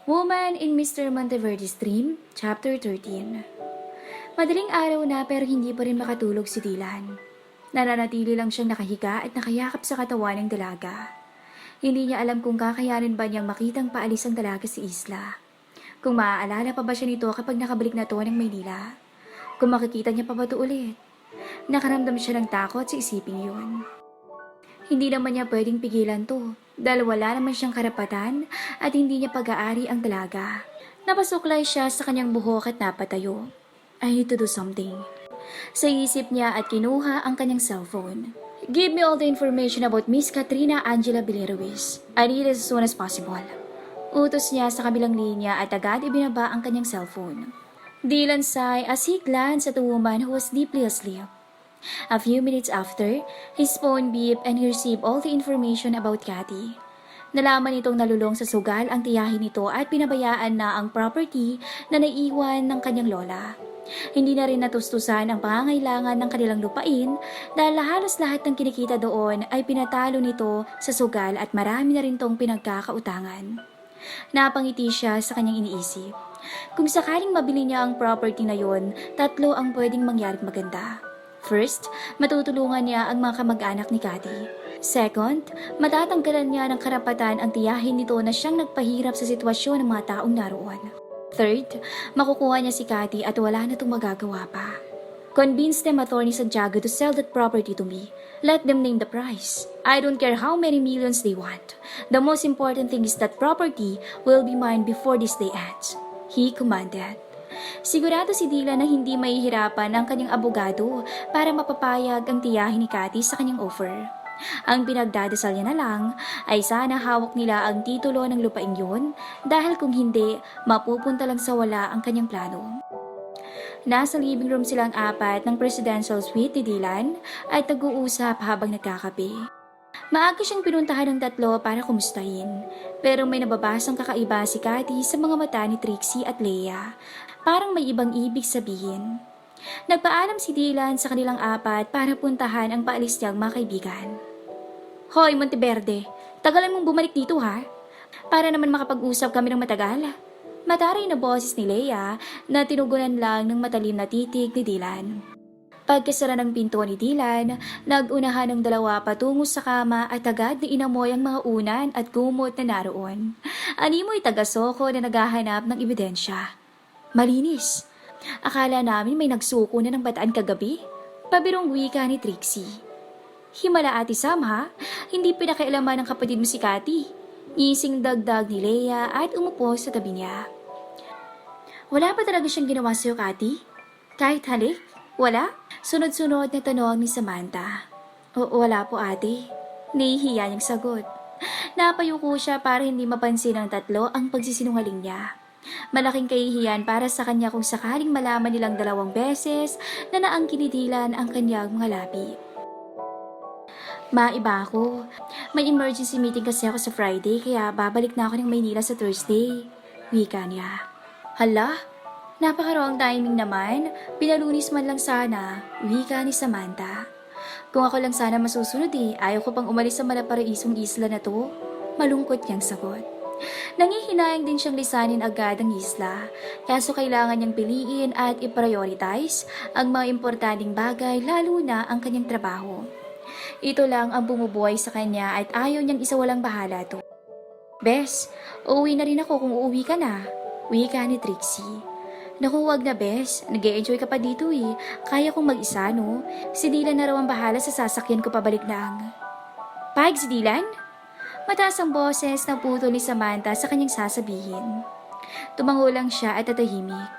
Woman in Mr. Monteverde's Dream, Chapter 13. Madaling araw na pero hindi pa rin makatulog si Dylan. Nananatili lang siyang nakahiga at nakayakap sa katawan ng dalaga. Hindi niya alam kung kakayanin ba niyang makitang paalis ang dalaga sa isla. Kung maaalala pa ba siya nito kapag nakabalik na to ng Maynila. Kung makikita niya pa ba ito ulit. Nakaramdam siya ng takot sa isiping yun. Hindi naman niya pwedeng pigilan to dahil wala naman siyang karapatan at hindi niya pag-aari ang dalaga. Napasuklay siya sa kanyang buhok at napatayo. I need to do something. Sa isip niya at kinuha ang kanyang cellphone. Give me all the information about Miss Katrina Angela Villeruiz. I need it as soon as possible. Utos niya sa kabilang linya at agad ibinaba ang kanyang cellphone. Dylan sighed as he glanced at the woman who was deeply asleep. A few minutes after, his phone beeped and he received all the information about Cathy. Nalaman nitong nalulong sa sugal ang tiyahin nito at pinabayaan na ang property na naiwan ng kanyang lola. Hindi na rin natustusan ang pangangailangan ng kanilang lupain dahil halos lahat ng kinikita doon ay pinatalo nito sa sugal at marami na rin tong pinagkakautangan. Napangiti siya sa kanyang iniisip. Kung sakaling mabili niya ang property na yon, tatlo ang pwedeng mangyaring maganda. First, matutulungan niya ang mga kamag-anak ni Cathy. Second, matatanggalan niya ng karapatan ang tiyahin nito na siyang nagpahirap sa sitwasyon ng mga taong naroon. Third, makukuha niya si Cathy at wala na itong magagawa pa. Convince them Attorney Santiago to sell that property to me. Let them name the price. I don't care how many millions they want. The most important thing is that property will be mine before this day ends. He commanded. Sigurado si Dylan na hindi mahihirapan ang kanyang abogado para mapapayag ang tiyahin ni Cathy sa kanyang offer. Ang pinagdadasal niya na lang ay sana hawak nila ang titulo ng lupain yun dahil kung hindi, mapupunta lang sa wala ang kanyang plano. Nasa living room silang apat ng presidential suite ni Dylan at nag-uusap habang nagkakape. Maaga siyang pinuntahan ng tatlo para kumustahin, pero may nababasang kakaiba si Cathy sa mga mata ni Trixie at Leia. Parang may ibang ibig sabihin. Nagpaalam si Dylan sa kanilang apat para puntahan ang paalis niyang mga kaibigan. Hoy, Monteverde, tagalan mong bumalik dito ha? Para naman makapag-usap kami ng matagal. Mataray na boses ni Leia na tinugunan lang ng matalim na titig ni Dylan. Pagkasara ng pinto ni Dylan, nag-unahan ng dalawa patungo sa kama at agad na inamoy ang mga unan at gumot na naroon. Animoy taga-soko na naghahanap ng ebidensya. Malinis. Akala namin may nagsuko na ng bataan kagabi. Pabirong wika ni Trixie. Himala Ate Sam ha? Hindi pinakialaman ng kapatid mo si Cathy. Ngising dagdag ni Leia at umupo sa tabi niya. Wala pa talaga siyang ginawa sa'yo, Cathy? Kahit halik? Wala? Sunod-sunod na tanong ni Samantha. Wala po ate. Nahihiya niyang sagot. Napayuko siya para hindi mapansin ng tatlo ang pagsisinungaling niya. Malaking kahihiyan para sa kanya kung sakaling malaman nilang 2 beses na naangkinidilan ang kanyang mga labi. Maiba ako. May emergency meeting kasi ako sa Friday kaya babalik na ako ng Maynila sa Thursday. Wika niya. Hala? Napaka-wrong timing naman. Pinalunis man lang sana. Wika ni Samantha. Kung ako lang sana masusunod ayaw ko pang umalis sa malaparaisong isla na to. Malungkot niyang sagot. Nangihinayang din siyang lisanin agad ang isla, kaso kailangan niyang piliin at i-prioritize ang mga importanteng bagay lalo na ang kanyang trabaho. Ito lang ang bumubuhay sa kanya at ayaw niyang isawalang bahala to. Bes, uuwi na rin ako kung uuwi ka na, wika ni Trixie. Naku, wag na Bes, nag-e-enjoy ka pa dito kaya kong mag-isa no, si Dylan na raw ang bahala sa sasakyan ko pabalik lang. Pahig si Dylan? Mataas ang boses ng putol ni Samantha sa kanyang sasabihin. Tumango lang siya at tatahimik.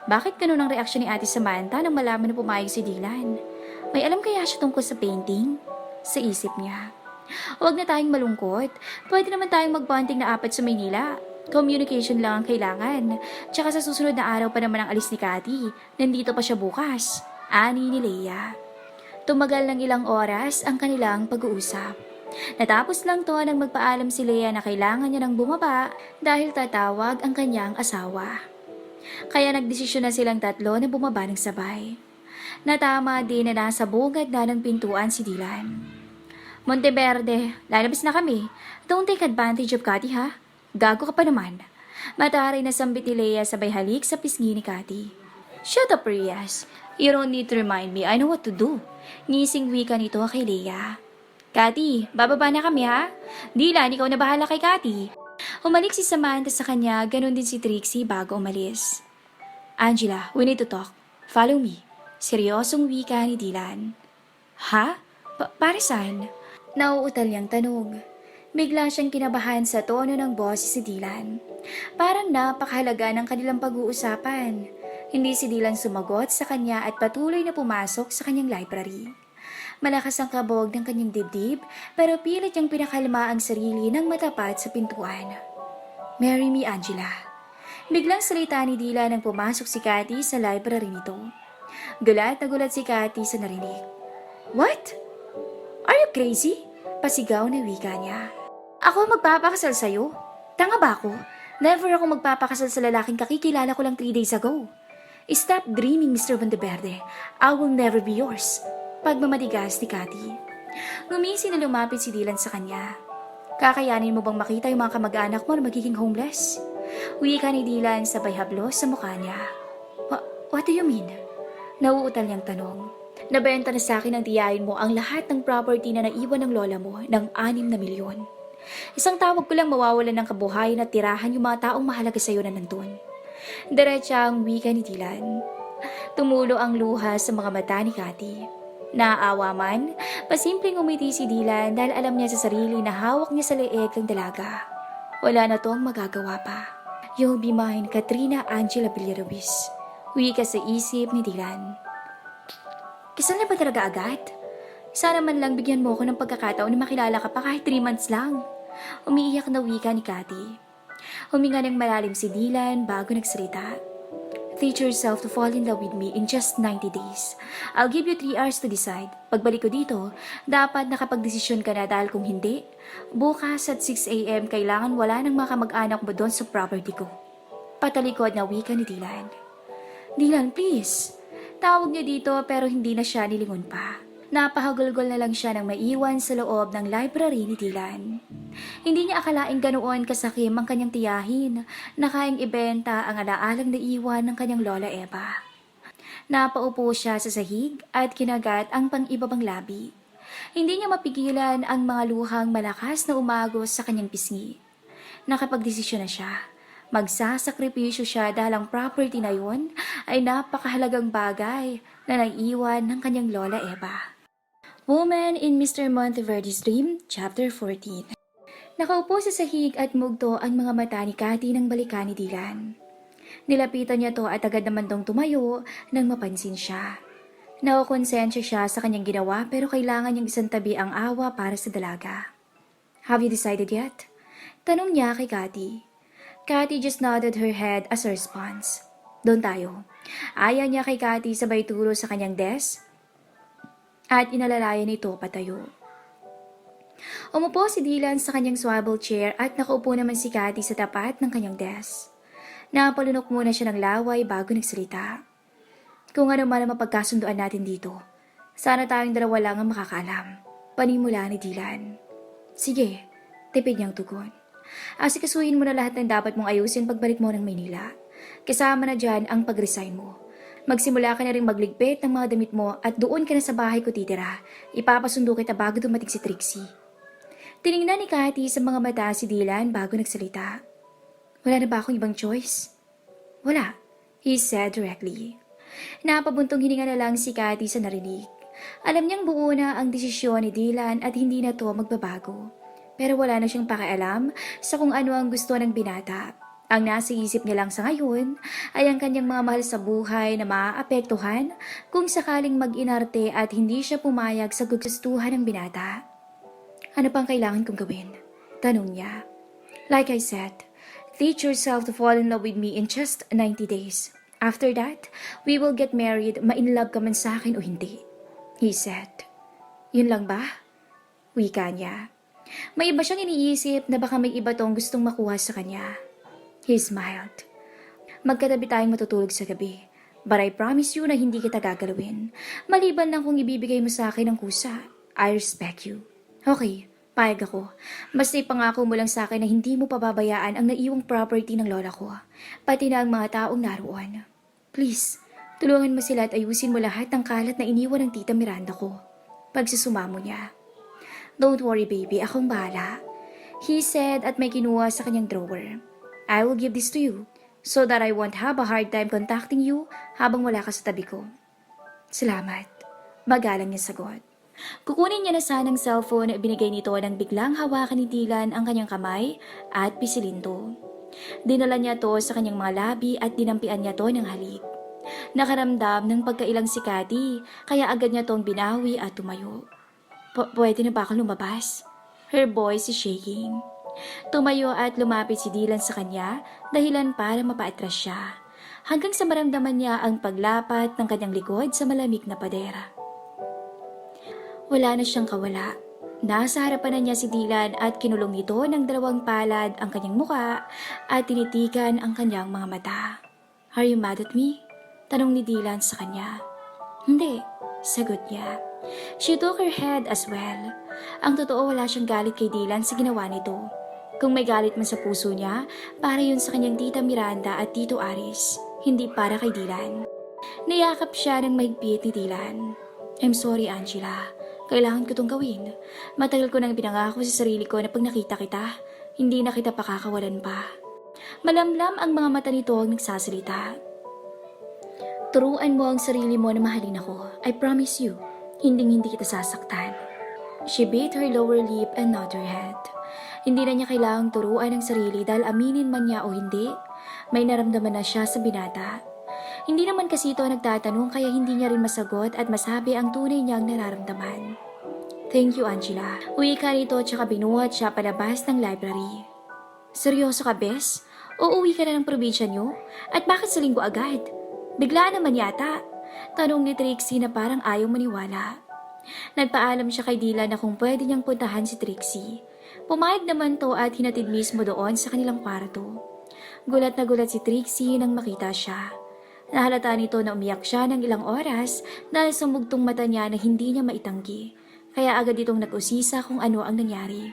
Bakit ganun ang reaksyon ni Ate Samantha nang malaman na pumayag si Dylan? May alam kaya siya tungkol sa painting? Sa isip niya. Huwag na tayong malungkot. Pwede naman tayong magbonding na 4 sa Maynila. Communication lang ang kailangan. Tsaka sa susunod na araw pa naman ang alis ni Cathy. Nandito pa siya bukas. Ani ni Leia. Tumagal ng ilang oras ang kanilang pag-uusap. Natapos lang to nang magpaalam si Leia na kailangan niya nang bumaba dahil tatawag ang kanyang asawa. Kaya nagdesisyon na silang tatlo na bumaba ng sabay. Natama din na nasa bungad na ng pintuan si Dylan. Monteverde, lalabas na kami. Don't take advantage of Cathy ha. Gago ka pa naman. Mataray na sambit ni Leia sabay halik sa pisngi ni Cathy. Shut up, Rias. You don't need to remind me. I know what to do. Ngising wika nito kay Leia. Cathy, bababa na kami ha. Dylan, ikaw na bahala kay Cathy. Humalik si Samantha sa kanya, ganun din si Trixie bago umalis. Angela, we need to talk. Follow me. Seryosong wika ni Dylan. Ha? Para saan? Nauutal niyang tanong. Bigla siyang kinabahan sa tono ng boses si Dylan. Parang napakahalaga ng kanilang pag-uusapan. Hindi si Dylan sumagot sa kanya at patuloy na pumasok sa kanyang library. Malakas ang kabog ng kanyang dibdib pero pilit niyang pinakalma ang sarili ng matapat sa pintuan. Marry me, Angela. Biglang salita ni Dylan nang pumasok si Cathy sa library nito. Gulat na gulat si Cathy sa narinig. What? Are you crazy? Pasigaw na wika niya. Ako magpapakasal sa'yo? Tanga ba ako? Never ako magpapakasal sa lalaking kakikilala ko lang 3 days ago. Stop dreaming, Mr. Monteverde. I will never be yours. Pagmamatigas ni Cathy. Ngumisi na lumapit si Dylan sa kanya. Kakayanin mo bang makita yung mga kamag-anak mo na magiging homeless? Wika ni Dylan sabay hablos sa mukha niya. What do you mean? Nauutal niyang tanong. Nabenta na sa akin ng tiyahin mo ang lahat ng property na naiwan ng lola mo ng 6 na milyon. Isang tawag ko lang mawawalan ng kabuhayan at tirahan yung mga taong mahalaga sa'yo na nandun. Diretsa ang wika ni Dylan. Tumulo ang luha sa mga mata ni Cathy. Naaawa man, pasimpleng umiti si Dylan dahil alam niya sa sarili na hawak niya sa leeg ng dalaga. Wala na tong magagawa pa. You'll be mine, Katrina Angela Villaruiz. Wika sa isip ni Dylan. Kasal na ba talaga agad? Sana man lang bigyan mo ako ng pagkakataon na makilala ka pa kahit 3 months lang. Umiiyak na wika ni Cathy. Huminga ng malalim si Dylan bago nagsalita. Teach yourself to fall in love with me in just 90 days. I'll give you 3 hours to decide. Pagbalik ko dito, dapat nakapagdesisyon ka na dahil kung hindi, bukas at 6 a.m. kailangan wala ng mga kamag-anak mo doon sa property ko. Patalikod na wika ni Dylan. Dylan, please. Tawag niya dito pero hindi na siya nilingon pa. Napahagulgol na lang siya nang maiwan sa loob ng library ni Dylan. Hindi niya akalaing ganoon kasakim ang kanyang tiyahin na kayang ibenta ang alaalang naiwan ng kanyang lola Eva. Napaupo siya sa sahig at kinagat ang pang-ibabang labi. Hindi niya mapigilan ang mga luhang malakas na umagos sa kanyang pisngi. Nakapagdesisyon na siya. Magsasakripisyo siya dahil ang property na yun ay napakahalagang bagay na naiiwan ng kanyang lola Eva. Woman in Mr. Monteverde's Dream, Chapter 14. Nakaupo sa sahig at mugto ang mga mata ni Cathy nang balikan ni Dylan. Nilapitan niya to at agad naman tong tumayo nang mapansin siya. Nakukonsensya siya sa kanyang ginawa pero kailangan niyang isantabi ang awa para sa dalaga. Have you decided yet? Tanong niya kay Cathy. Cathy just nodded her head as a response. Doon tayo. Ayaw niya kay Cathy sabay turo sa kanyang desk at inalalayan ito patayo. Umupo si Dylan sa kanyang swivel chair at nakaupo naman si Cathy sa tapat ng kanyang desk. Napalunok muna siya ng laway bago nagsalita. Kung ano man ang mapagkasunduan natin dito, sana tayong dalawa lang ang makakaalam. Panimula ni Dylan. Sige, tipid niyang tugon. Asikasuhin mo na lahat ng dapat mong ayusin pagbalik mo ng Maynila. Kasama na dyan ang pag-resign mo. Magsimula ka na rin magligpit ng mga damit mo at doon ka na sa bahay ko titira. Ipapasundo kita bago dumating si Trixie. Tiningnan ni Cathy sa mga mata si Dylan bago nagsalita. Wala na ba akong ibang choice? Wala, he said directly. Napabuntong hininga na lang si Cathy sa narinig. Alam niyang buo na ang desisyon ni Dylan at hindi na to magbabago. Pero wala na siyang pakialam sa kung ano ang gusto ng binata. Ang nasa isip niya lang sa ngayon ay ang kanyang mga mahal sa buhay na maaapektuhan kung sakaling mag-inarte at hindi siya pumayag sa gustuhan ng binata. Ano pang kailangan kong gawin? Tanong niya. Like I said, teach yourself to fall in love with me in just 90 days. After that, we will get married, ma-inlove ka man sa akin o hindi. He said. Yun lang ba? Wika niya. May iba siyang iniisip na baka may iba tong gustong makuha sa kanya. He smiled. Magkatabi tayong matutulog sa gabi. But I promise you na hindi kita gagalawin. Maliban lang kung ibibigay mo sa akin ang kusa. I respect you. Okay, payag ako. Basta ipangako mo lang sa akin na hindi mo pababayaan ang naiwang property ng lola ko. Pati na ang mga taong naroon. Please, tulungan mo sila at ayusin mo lahat ng kalat na iniwan ng tita Miranda ko. Pagsusumamo niya. Don't worry baby, akong bahala. He said at may kinuha sa kanyang drawer. I will give this to you so that I won't have a hard time contacting you habang wala ka sa tabi ko. Salamat. Magalang niya sagot. Kukunin niya na sanang cellphone na binigay nito nang biglang hawakan ni Dylan ang kanyang kamay at pisilinto. Dinala niya to sa kanyang mga labi at dinampian niya to ng halik. Nakaramdam ng pagkailang si Cathy kaya agad niya tong binawi at tumayo. Pwede na ba akong lumabas? Her voice is shaking. Tumayo at lumapit si Dylan sa kanya dahilan para mapaatras siya. Hanggang sa maramdaman niya ang paglapat ng kanyang likod sa malamig na padera. Wala na siyang kawala. Nasa harapan na niya si Dylan at kinulong nito ng 2 palad ang kanyang muka at tinitikan ang kanyang mga mata. Are you mad at me? Tanong ni Dylan sa kanya. Hindi, sagot niya. She took her head as well. Ang totoo wala siyang galit kay Dylan sa ginawa nito. Kung may galit man sa puso niya, para yun sa kanyang tita Miranda at tito Aris, hindi para kay Dylan. Niyakap siya ng mahigpit ni Dylan. I'm sorry Angela. Kailangan ko itong gawin. Matagal ko nang pinangako sa sarili ko na pag nakita kita, hindi na kita pakakawalan pa. Malamlam ang mga mata nito ang nagsasalita. Turuan mo ang sarili mo na mahalin ako. I promise you, hindi kita sasaktan. She bit her lower lip and nodded her head. Hindi na niya kailangang turuan ang sarili dahil aminin man niya o hindi, may naramdaman na siya sa binata. Hindi naman kasi ito nagtatanong kaya hindi niya rin masagot at masabi ang tunay niyang nararamdaman. Thank you, Angela. Uwi ka rito tsaka binuhat siya palabas ng library. Seryoso ka, Bes? O uwi ka na ng probinsya niyo? At bakit sa linggo agad? Biglaan naman yata. Tanong ni Trixie na parang ayaw maniwala. Nagpaalam siya kay Dylan na kung pwede niyang puntahan si Trixie. Pumayag naman to at hinatid mismo doon sa kanilang kwarto. Gulat na gulat si Trixie nang makita siya. Nahalata nito na umiyak siya ng ilang oras dahil sumugtong mata niya na hindi niya maitanggi. Kaya agad itong nag-usisa kung ano ang nangyari.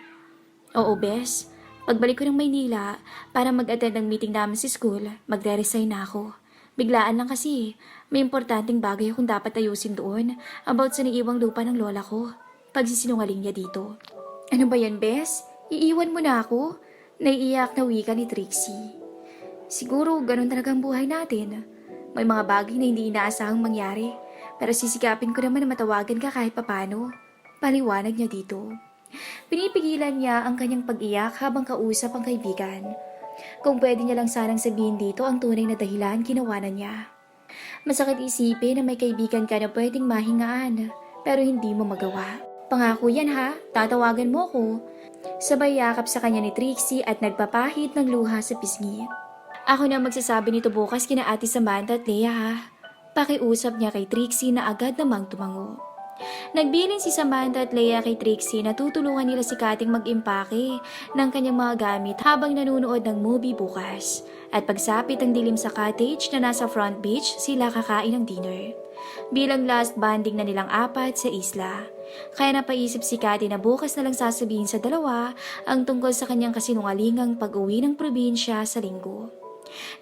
Oo, Bes. Pagbalik ko ng Maynila para mag-attend ng meeting namin sa school, magre-resign na ako. Biglaan lang kasi, may importanteng bagay akong dapat ayusin doon about sa naiiwang lupa ng lola ko. Pagsisinungaling niya dito. Ano ba yan, Bes? Iiwan mo na ako? Naiiyak na wika ni Trixie. Siguro ganun talaga ang buhay natin. May mga bagay na hindi inaasahang mangyari, pero sisikapin ko naman na matawagan ka kahit papano. Paliwanag niya dito. Pinipigilan niya ang kanyang pag-iyak habang kausap ang kaibigan. Kung pwede niya lang sanang sabihin dito ang tunay na dahilan, ginawa na niya. Masakit isipin na may kaibigan ka na pwedeng mahingaan, pero hindi mo magawa. Pangako yan ha, tatawagan mo ko. Sabay yakap sa kanya ni Trixie at nagpapahid ng luha sa pisngi. Ako na magsasabi nito bukas kina Ate Samantha at Lea ha. Pakiusap niya kay Trixie na agad namang tumango. Nagbilin si Samantha at Lea kay Trixie na tutulungan nila si Kating mag-impake ng kanyang mga gamit habang nanonood ng movie bukas. At pagsapit ang dilim sa cottage na nasa front beach, sila kakain ng dinner. Bilang last banding na nilang 4 sa isla. Kaya napaisip si Cathy na bukas na lang sasabihin sa dalawa ang tungkol sa kanyang kasinungalingang pag-uwi ng probinsya sa linggo.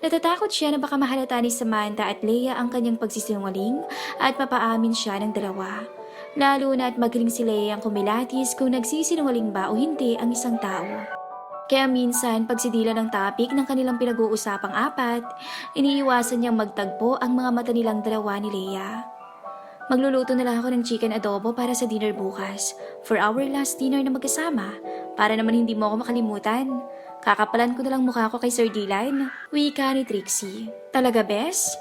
Natatakot siya na baka mahalata ni Samantha at Lea ang kanyang pagsisinungaling at mapaamin siya ng dalawa. Lalo na at magaling si Lea ang kumilatis kung nagsisinungaling ba o hindi ang isang tao. Kaya minsan pag sidila ng topic ng kanilang pinag-uusapang 4, iniiwasan niyang magtagpo ang mga mata nilang dalawa ni Lea. Magluluto na lang ako ng chicken adobo para sa dinner bukas for our last dinner na magkasama para naman hindi mo ako makalimutan. Kakapalan ko na lang mukha ko kay Sir Dylan. Wika ni Trixie. Talaga, Bes?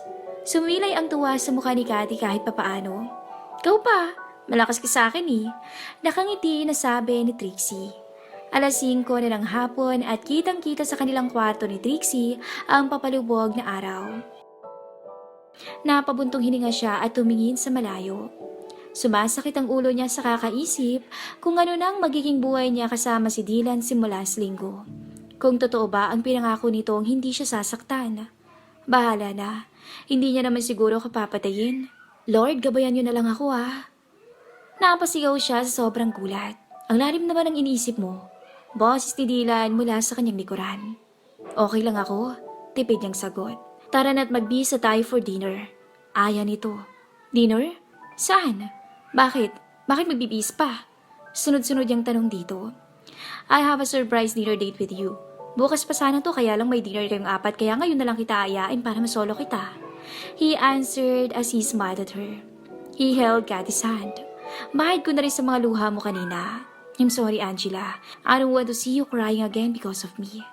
Sumilay ang tuwa sa mukha ni Cathy kahit papaano. Ikaw pa, malakas ka sa akin eh. Nakangiti na sabi ni Trixie. 5:00 na ng hapon at kitang-kita sa kanilang kwarto ni Trixie ang papalubog na araw. Napabuntong hininga siya at tumingin sa malayo. Sumasakit ang ulo niya sa kakaisip kung ano nang magiging buhay niya kasama si Dylan simula sa linggo. Kung totoo ba ang pinangako nitong hindi siya sasaktan. Bahala na. Hindi niya naman siguro kapapatayin. Lord, gabayan niyo na lang ako ah. Napasigaw siya sa sobrang gulat. Ang lalim naman ng iniisip mo. Boses ni Dylan mula sa kanyang likuran. Okay lang ako, tipid niyang sagot. Tara na't magbisa tayo for dinner. Aya nito. Dinner? Saan? Bakit? Bakit magbibis pa? Sunod-sunod yung tanong dito. I have a surprise dinner date with you. Bukas pa sana to kaya lang may dinner kayong apat kaya ngayon na lang kita ayain para masolo kita. He answered as he smiled at her. He held Kathy's hand. Mahid ko na rin sa mga luha mo kanina. I'm sorry, Angela. I don't want to see you crying again because of me.